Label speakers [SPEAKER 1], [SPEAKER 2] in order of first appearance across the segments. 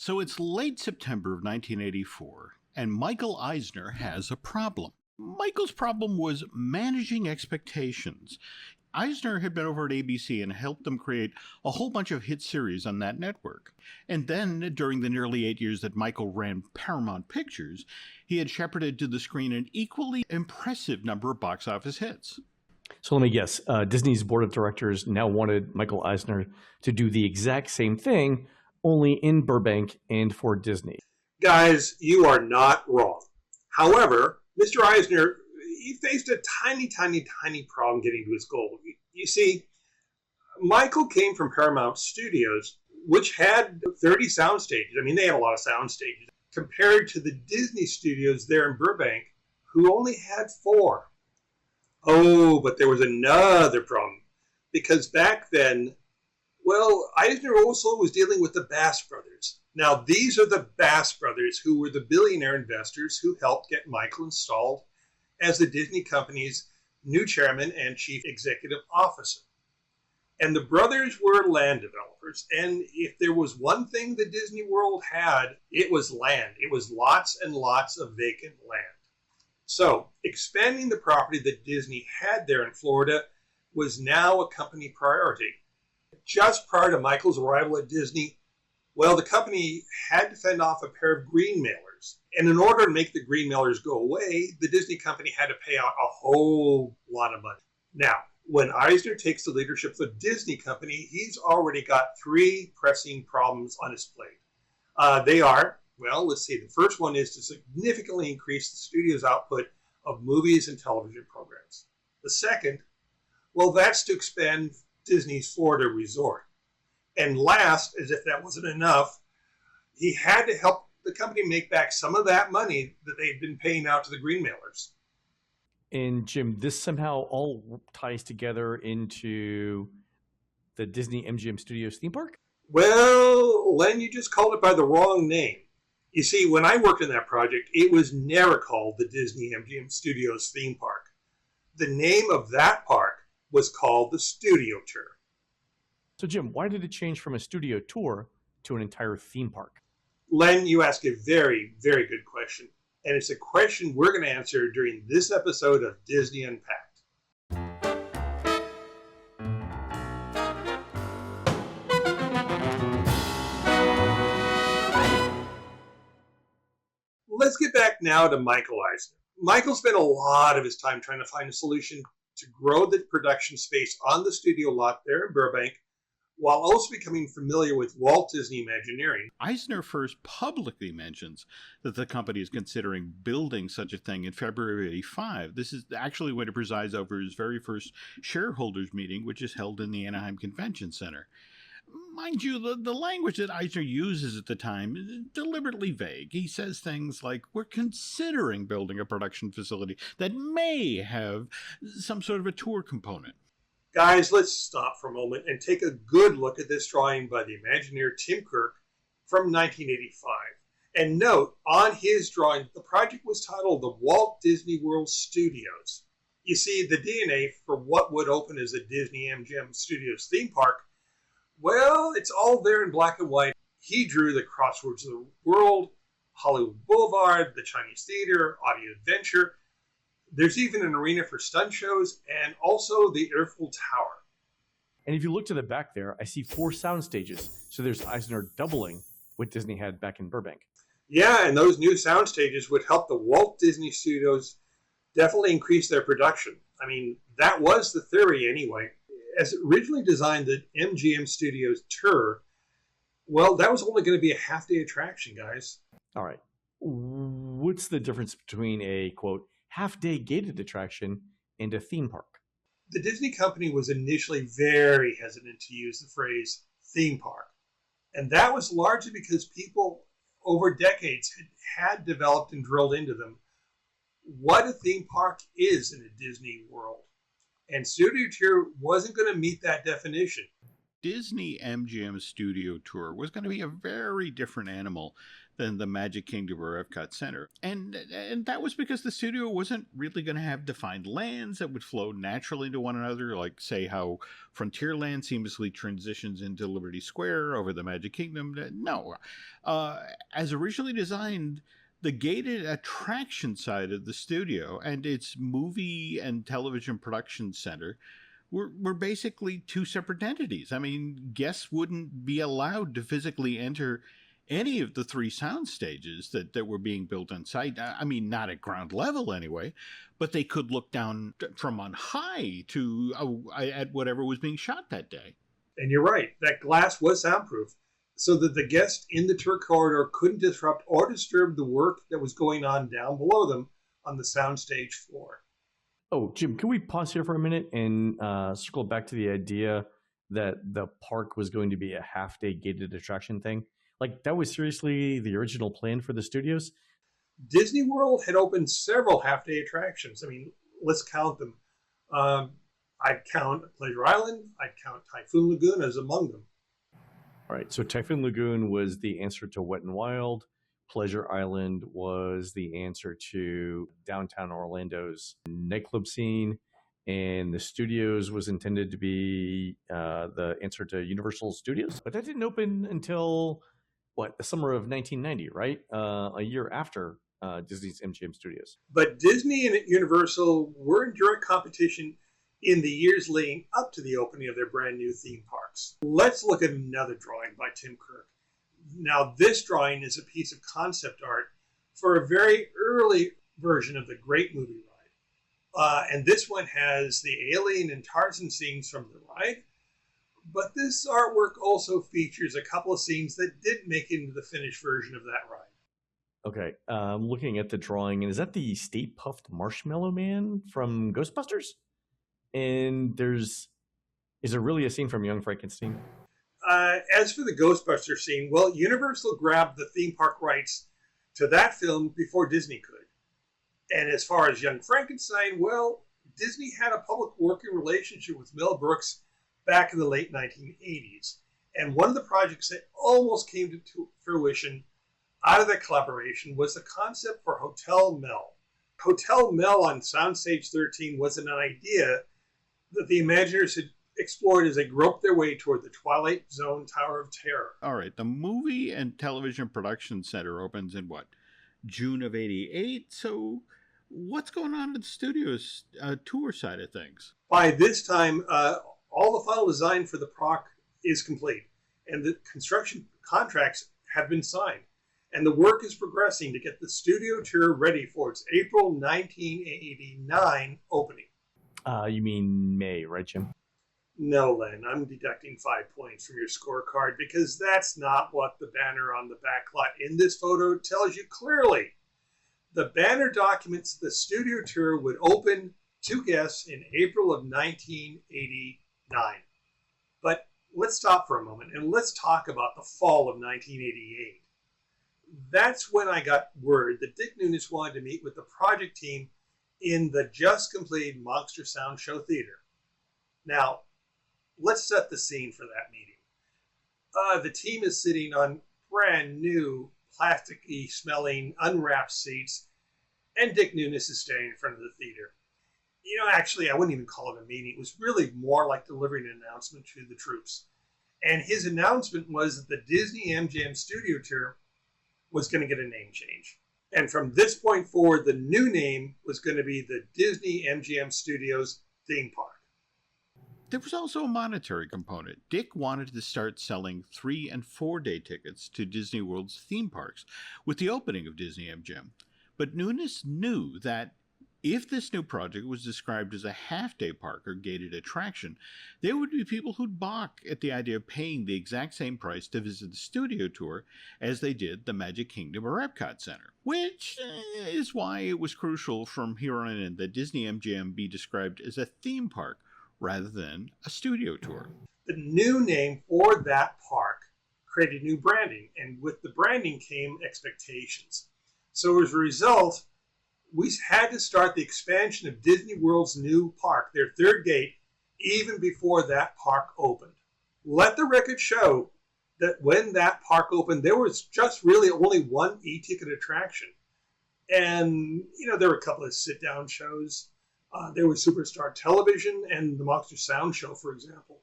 [SPEAKER 1] So it's late September of 1984, and Michael Eisner has a problem. Michael's problem was managing expectations. Eisner had been over at ABC and helped them create a whole bunch of hit series on that network. And then, during the nearly 8 years that Michael ran Paramount Pictures, he had shepherded to the screen an equally impressive number of box office hits.
[SPEAKER 2] So let me guess, Disney's board of directors now wanted Michael Eisner to do the exact same thing, only in Burbank and for Disney.
[SPEAKER 3] Guys, you are not wrong. However, Mr. Eisner, he faced a tiny problem getting to his goal. You see, Michael came from Paramount Studios, which had 30 sound stages. I mean, they had a lot of sound stages, compared to the Disney studios there in Burbank, who only had 4. Oh, but there was another problem. Because back then, well, Eisner also was dealing with the Bass brothers. Now, these are the Bass brothers who were the billionaire investors who helped get Michael installed as the Disney company's new chairman and chief executive officer. And the brothers were land developers. And if there was one thing the Disney World had, it was land. It was lots and lots of vacant land. So expanding the property that Disney had there in Florida was now a company priority. Just prior to Michael's arrival at Disney, well, the company had to fend off a pair of green mailers. And in order to make the green mailers go away, the Disney company had to pay out a whole lot of money. Now, when Eisner takes the leadership of the Disney company, he's already got 3 pressing problems on his plate. They are, well, let's see, the first one is to significantly increase the studio's output of movies and television programs. The second, well, that's to expand Disney's Florida resort. And last, as if that wasn't enough, he had to help the company make back some of that money that they'd been paying out to the green mailers.
[SPEAKER 2] And Jim, this somehow all ties together into the Disney MGM-Studios theme park?
[SPEAKER 3] Well, Len, you just called it by the wrong name. You see, when I worked on that project, it was never called the Disney MGM-Studios theme park. The name of that park was called the Studio Tour.
[SPEAKER 2] So Jim, why did it change from a studio tour to an entire theme park?
[SPEAKER 3] Len, you ask a very, very good question. And it's a question we're going to answer during this episode of Disney Unpacked. Let's get back now to Michael Eisner. Michael spent a lot of his time trying to find a solution to grow the production space on the studio lot there in Burbank, while also becoming familiar with Walt Disney Imagineering.
[SPEAKER 1] Eisner first publicly mentions that the company is considering building such a thing in February of '85. This is actually when he presides over his very first shareholders meeting, which is held in the Anaheim Convention Center. Mind you, the language that Eisner uses at the time is deliberately vague. He says things like, we're considering building a production facility that may have some sort of a tour component.
[SPEAKER 3] Guys, let's stop for a moment and take a good look at this drawing by the Imagineer Tim Kirk from 1985. And note, on his drawing, the project was titled the Walt Disney World Studios. You see, the DNA for what would open as the Disney MGM-Studios theme park, well, it's all there in black and white. He drew the Crossroads of the World, Hollywood Boulevard, the Chinese Theater, Audio Adventure. There's even an arena for stunt shows and also the Eiffel Tower.
[SPEAKER 2] And if you look to the back there, I see 4 sound stages. So there's Eisner doubling what Disney had back in Burbank.
[SPEAKER 3] Yeah, and those new sound stages would help the Walt Disney Studios definitely increase their production. I mean, that was the theory anyway. As originally designed, the MGM-Studios tour, well, that was only going to be a half-day attraction, guys.
[SPEAKER 2] All right. What's the difference between a, quote, half-day gated attraction and a theme park?
[SPEAKER 3] The Disney company was initially very hesitant to use the phrase theme park. And that was largely because people over decades had developed and drilled into them what a theme park is in a Disney world. And Studio Tour wasn't going to meet that definition.
[SPEAKER 1] Disney MGM Studio Tour was going to be a very different animal than the Magic Kingdom or Epcot Center. And that was because the studio wasn't really going to have defined lands that would flow naturally into one another, like, say, how Frontierland seamlessly transitions into Liberty Square over the Magic Kingdom. No. As originally designed, the gated attraction side of the studio and its movie and television production center were basically two separate entities. I mean, guests wouldn't be allowed to physically enter any of the three sound stages that were being built on site. I mean, not at ground level anyway, but they could look down from on high to at whatever was being shot that day.
[SPEAKER 3] And you're right, that glass was soundproof, so that the guests in the tour corridor couldn't disrupt or disturb the work that was going on down below them on the soundstage floor.
[SPEAKER 2] Oh, Jim, can we pause here for a minute and circle back to the idea that the park was going to be a half-day gated attraction thing? Like, that was seriously the original plan for the studios?
[SPEAKER 3] Disney World had opened several half-day attractions. I mean, let's count them. I'd count Pleasure Island. I'd count Typhoon Lagoon as among them.
[SPEAKER 2] All right, so Typhoon Lagoon was the answer to Wet n Wild. Pleasure Island was the answer to downtown Orlando's nightclub scene. And the studios was intended to be the answer to Universal Studios. But that didn't open until, the summer of 1990, right? A year after Disney's MGM Studios.
[SPEAKER 3] But Disney and Universal were in direct competition in the years leading up to the opening of their brand new theme parks. Let's look at another drawing by Tim Kirk. Now, this drawing is a piece of concept art for a very early version of the Great Movie Ride. And this one has the alien and Tarzan scenes from the ride. But this artwork also features a couple of scenes that didn't make it into the finished version of that ride.
[SPEAKER 2] Okay, I'm looking at the drawing, and is that the Stay Puft Marshmallow Man from Ghostbusters? And is there really a scene from Young Frankenstein?
[SPEAKER 3] As for the Ghostbuster scene, well, Universal grabbed the theme park rights to that film before Disney could. And as far as Young Frankenstein, well, Disney had a public working relationship with Mel Brooks back in the late 1980s. And one of the projects that almost came to fruition out of that collaboration was the concept for Hotel Mel. Hotel Mel on Soundstage 13 was an idea that the Imagineers had explored as they groped their way toward the Twilight Zone Tower of Terror.
[SPEAKER 1] All right, the movie and television production center opens in June of '88. So what's going on in the studio's tour side of things?
[SPEAKER 3] By this time, all the final design for the park is complete, and the construction contracts have been signed. And the work is progressing to get the studio tour ready for its April 1989 opening.
[SPEAKER 2] You mean May, right, Jim?
[SPEAKER 3] No, Len, I'm deducting 5 points from your scorecard because that's not what the banner on the backlot in this photo tells you clearly. The banner documents the studio tour would open to guests in April of 1989. But let's stop for a moment and let's talk about the fall of 1988. That's when I got word that Dick Nunis wanted to meet with the project team in the just completed Monster Sound Show Theater. Now, let's set the scene for that meeting. The team is sitting on brand new, plasticky smelling, unwrapped seats, and Dick Nunis is standing in front of the theater. Actually, I wouldn't even call it a meeting. It was really more like delivering an announcement to the troops. And his announcement was that the Disney MGM Studio Tour was going to get a name change. And from this point forward, the new name was going to be the Disney MGM Studios Theme Park.
[SPEAKER 1] There was also a monetary component. Dick wanted to start selling 3- and 4-day tickets to Disney World's theme parks with the opening of Disney MGM. But Nunis knew that if this new project was described as a half-day park or gated attraction, there would be people who'd balk at the idea of paying the exact same price to visit the studio tour as they did the Magic Kingdom or Epcot Center, which is why it was crucial from here on in that Disney MGM be described as a theme park rather than a studio tour.
[SPEAKER 3] The new name for that park created new branding, and with the branding came expectations. So as a result, we had to start the expansion of Disney World's new park, their third gate, even before that park opened. let the record show that when that park opened, there was just really only one e-ticket attraction. And, there were a couple of sit-down shows. There was Superstar Television and the Monster Sound Show, for example.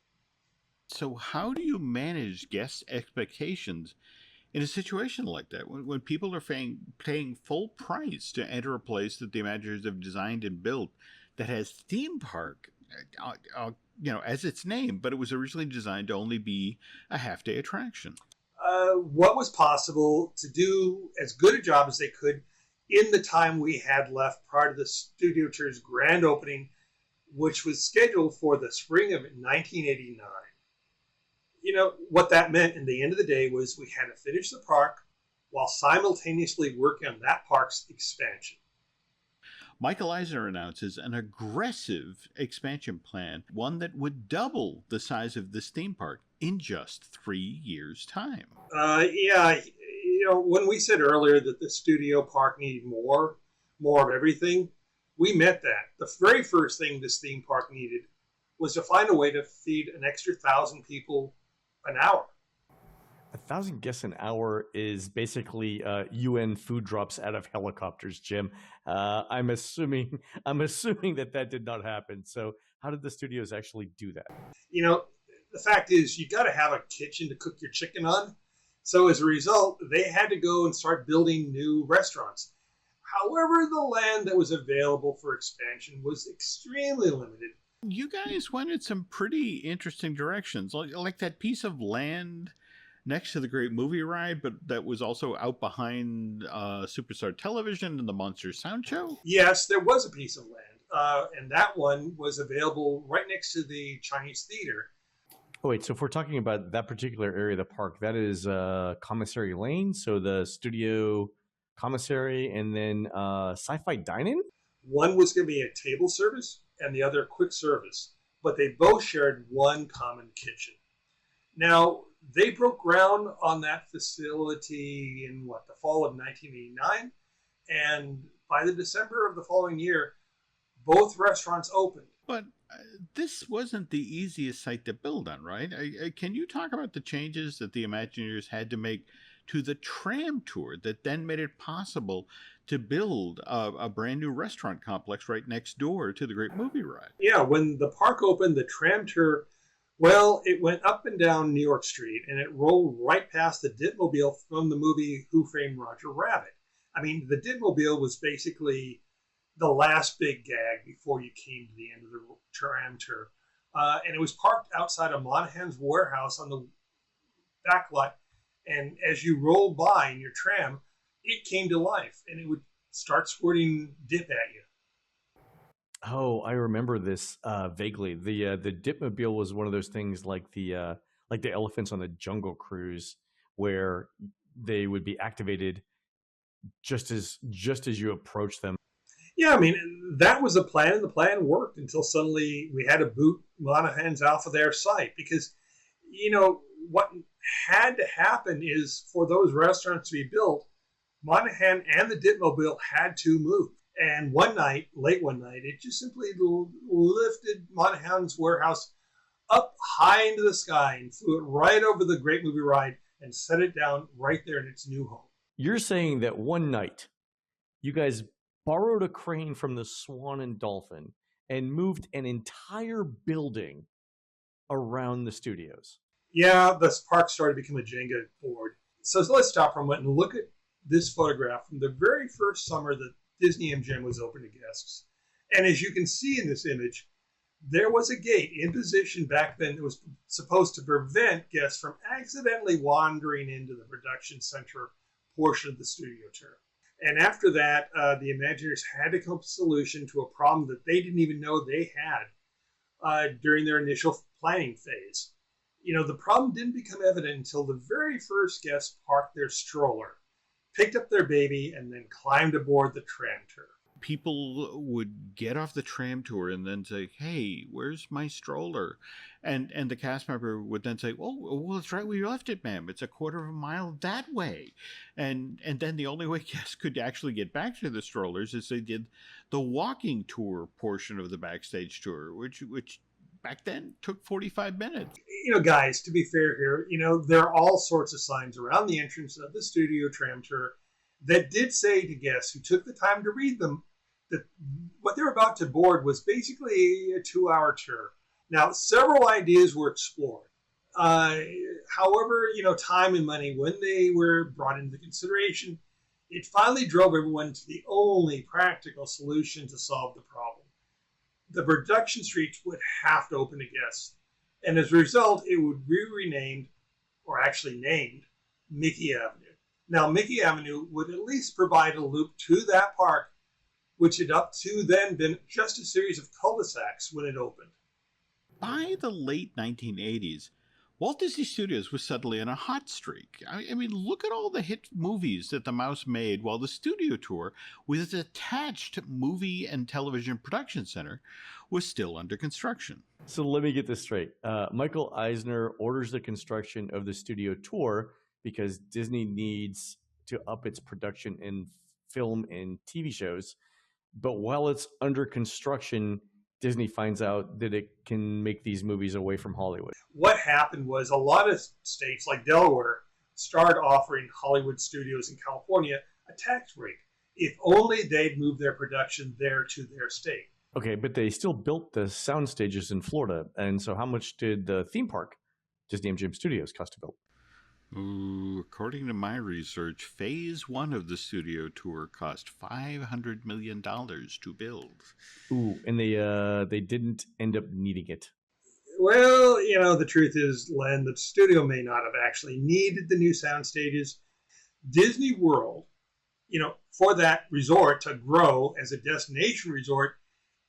[SPEAKER 1] So how do you manage guest expectations in a situation like that, when people are paying full price to enter a place that the Imagineers have designed and built that has theme park, as its name, but it was originally designed to only be a half-day attraction?
[SPEAKER 3] What was possible to do as good a job as they could in the time we had left prior to the studio tour's grand opening, which was scheduled for the spring of 1989. What that meant in the end of the day was we had to finish the park while simultaneously working on that park's expansion.
[SPEAKER 1] Michael Eisner announces an aggressive expansion plan, one that would double the size of this theme park in just 3 years' time.
[SPEAKER 3] When we said earlier that the studio park needed more of everything, we meant that. The very first thing this theme park needed was to find a way to feed an extra 1,000 people an hour.
[SPEAKER 2] 1,000 guests an hour is basically UN food drops out of helicopters, Jim. I'm assuming that did not happen. So how did the studios actually do that?
[SPEAKER 3] The fact is, you got to have a kitchen to cook your chicken on. So as a result, they had to go and start building new restaurants. However, the land that was available for expansion was extremely limited.
[SPEAKER 1] You guys went in some pretty interesting directions, like that piece of land next to the Great Movie Ride, but that was also out behind Superstar Television and the Monster Sound Show?
[SPEAKER 3] Yes, there was a piece of land, and that one was available right next to the Chinese Theater.
[SPEAKER 2] Oh, wait, so if we're talking about that particular area of the park, that is Commissary Lane, so the studio commissary, and then Sci-Fi Dine-In?
[SPEAKER 3] One was going to be a table service, and the other quick service, but they both shared one common kitchen. Now, they broke ground on that facility in the fall of 1989, and by the December of the following year, both restaurants opened.
[SPEAKER 1] But this wasn't the easiest site to build on, right? Can you talk about the changes that the Imagineers had to make to the tram tour that then made it possible to build a brand new restaurant complex right next door to the Great Movie Ride?
[SPEAKER 3] Yeah, when the park opened, the tram tour, well, it went up and down New York Street, and it rolled right past the Ditmobile from the movie Who Framed Roger Rabbit. I mean, the Ditmobile was basically the last big gag before you came to the end of the tram tour. And it was parked outside of Monahan's warehouse on the back lot. And as you rolled by in your tram, it came to life, and it would start squirting dip at you.
[SPEAKER 2] Oh, I remember this vaguely. The Ditmobile was one of those things like the elephants on the Jungle Cruise, where they would be activated just as you approach them.
[SPEAKER 3] Yeah, I mean, that was the plan, and the plan worked until suddenly we had to boot Monahan's off of their site because, what had to happen is for those restaurants to be built, Monahan and the Ditmobile had to move. And late one night, it just simply lifted Monahan's warehouse up high into the sky and flew it right over the Great Movie Ride and set it down right there in its new home.
[SPEAKER 2] You're saying that one night, you guys borrowed a crane from the Swan and Dolphin and moved an entire building around the studios.
[SPEAKER 3] Yeah, this park started to become a Jenga board. So let's stop for a moment and look at this photograph from the very first summer that Disney MGM was open to guests. And as you can see in this image, there was a gate in position back then that was supposed to prevent guests from accidentally wandering into the production center portion of the studio tour. And after that, the Imagineers had to come up with a solution to a problem that they didn't even know they had during their initial planning phase. The problem didn't become evident until the very first guest parked their stroller, picked up their baby, and then climbed aboard the tram tour.
[SPEAKER 1] People would get off the tram tour and then say, "Hey, where's my stroller?" And the cast member would then say, well, it's right where you left it, ma'am. It's a quarter of a mile that way. And then the only way guests could actually get back to the strollers is they did the walking tour portion of the backstage tour, which back then took 45 minutes.
[SPEAKER 3] Guys, to be fair here, there are all sorts of signs around the entrance of the studio tram tour that did say to guests who took the time to read them that what they're about to board was basically a 2-hour tour. Now, several ideas were explored. However, time and money, when they were brought into consideration, it finally drove everyone to the only practical solution to solve the problem. The production suites would have to open to guests, and as a result, it would be renamed, or actually named, Mickey Avenue. Now, Mickey Avenue would at least provide a loop to that park, which had up to then been just a series of cul-de-sacs when it opened.
[SPEAKER 1] By the late 1980s, Walt Disney Studios was suddenly on a hot streak. I mean, look at all the hit movies that the Mouse made while the studio tour, with its attached movie and television production center, was still under construction.
[SPEAKER 2] So let me get this straight. Michael Eisner orders the construction of the studio tour because Disney needs to up its production in film and TV shows. But while it's under construction, Disney finds out that it can make these movies away from Hollywood.
[SPEAKER 3] What happened was a lot of states like Delaware started offering Hollywood studios in California a tax break if only they'd move their production there to their state.
[SPEAKER 2] Okay, but they still built the sound stages in Florida. And so how much did the theme park, Disney MGM-Studios, cost to build?
[SPEAKER 1] Ooh, according to my research, Phase 1 of the studio tour cost $500 million to build.
[SPEAKER 2] Ooh, and they didn't end up needing it.
[SPEAKER 3] Well, the truth is, Len, the studio may not have actually needed the new sound stages. Disney World, for that resort to grow as a destination resort,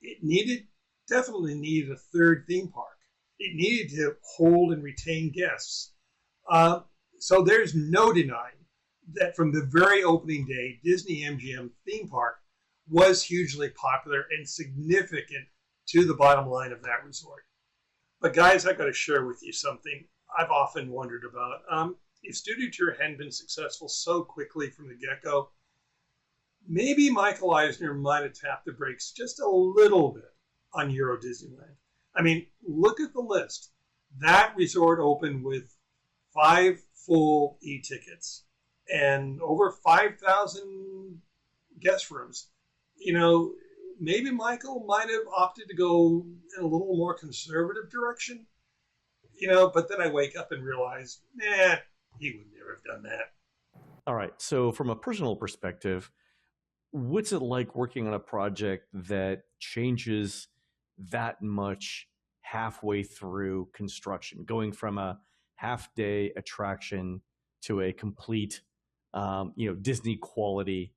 [SPEAKER 3] it definitely needed a third theme park. It needed to hold and retain guests. So there's no denying that from the very opening day, Disney MGM theme park was hugely popular and significant to the bottom line of that resort. But guys, I've got to share with you something I've often wondered about. If Studio Tour hadn't been successful so quickly from the get-go, maybe Michael Eisner might have tapped the brakes just a little bit on Euro Disneyland. I mean, look at the list. That resort opened with 5 full e-tickets and over 5,000 guest rooms. Maybe Michael might have opted to go in a little more conservative direction, but then I wake up and realize, he would never have done that.
[SPEAKER 2] All right. So from a personal perspective, what's it like working on a project that changes that much halfway through construction, going from a half-day attraction to a complete, Disney quality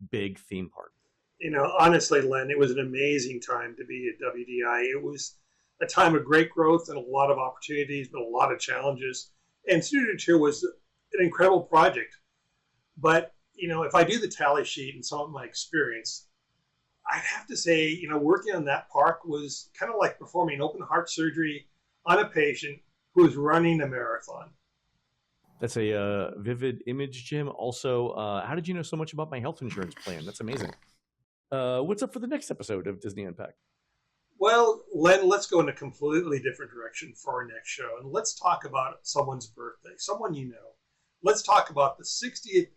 [SPEAKER 2] big theme park?
[SPEAKER 3] Honestly, Len, it was an amazing time to be at WDI. It was a time of great growth and a lot of opportunities, but a lot of challenges. And Studio Tour was an incredible project. But, if I do the tally sheet and some of my experience, I'd have to say, working on that park was kind of like performing open heart surgery on a patient who was running a marathon.
[SPEAKER 2] That's a vivid image, Jim. Also, how did you know so much about my health insurance plan? That's amazing. What's up for the next episode of Disney Unpacked?
[SPEAKER 3] Well, Len, let's go in a completely different direction for our next show. And let's talk about someone's birthday, someone you know. Let's talk about the 60th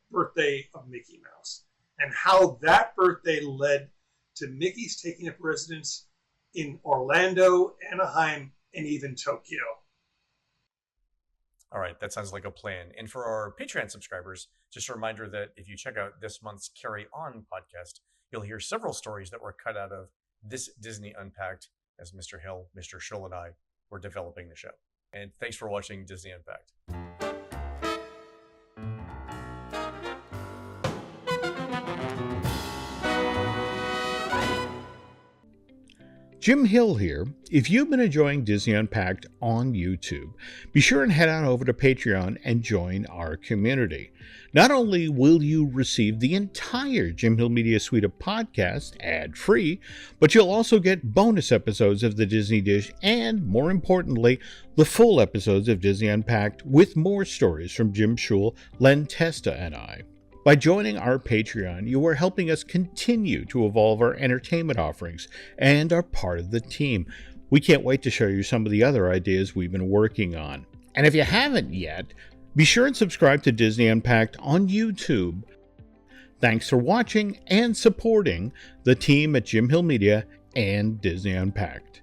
[SPEAKER 3] birthday of Mickey Mouse and how that birthday led to Mickey's taking up residence in Orlando, Anaheim, and even Tokyo.
[SPEAKER 4] All right, that sounds like a plan. And for our Patreon subscribers, just a reminder that if you check out this month's Carry On podcast, you'll hear several stories that were cut out of this Disney Unpacked as Mr. Hill, Mr. Shull, and I were developing the show. And thanks for watching Disney Unpacked.
[SPEAKER 1] Jim Hill here. If you've been enjoying Disney Unpacked on YouTube, be sure and head on over to Patreon and join our community. Not only will you receive the entire Jim Hill Media suite of podcasts ad-free, but you'll also get bonus episodes of the Disney Dish and, more importantly, the full episodes of Disney Unpacked with more stories from Jim Shull, Len Testa, and I. By joining our Patreon, you are helping us continue to evolve our entertainment offerings and are part of the team. We can't wait to show you some of the other ideas we've been working on. And if you haven't yet, be sure and subscribe to Disney Unpacked on YouTube. Thanks for watching and supporting the team at Jim Hill Media and Disney Unpacked.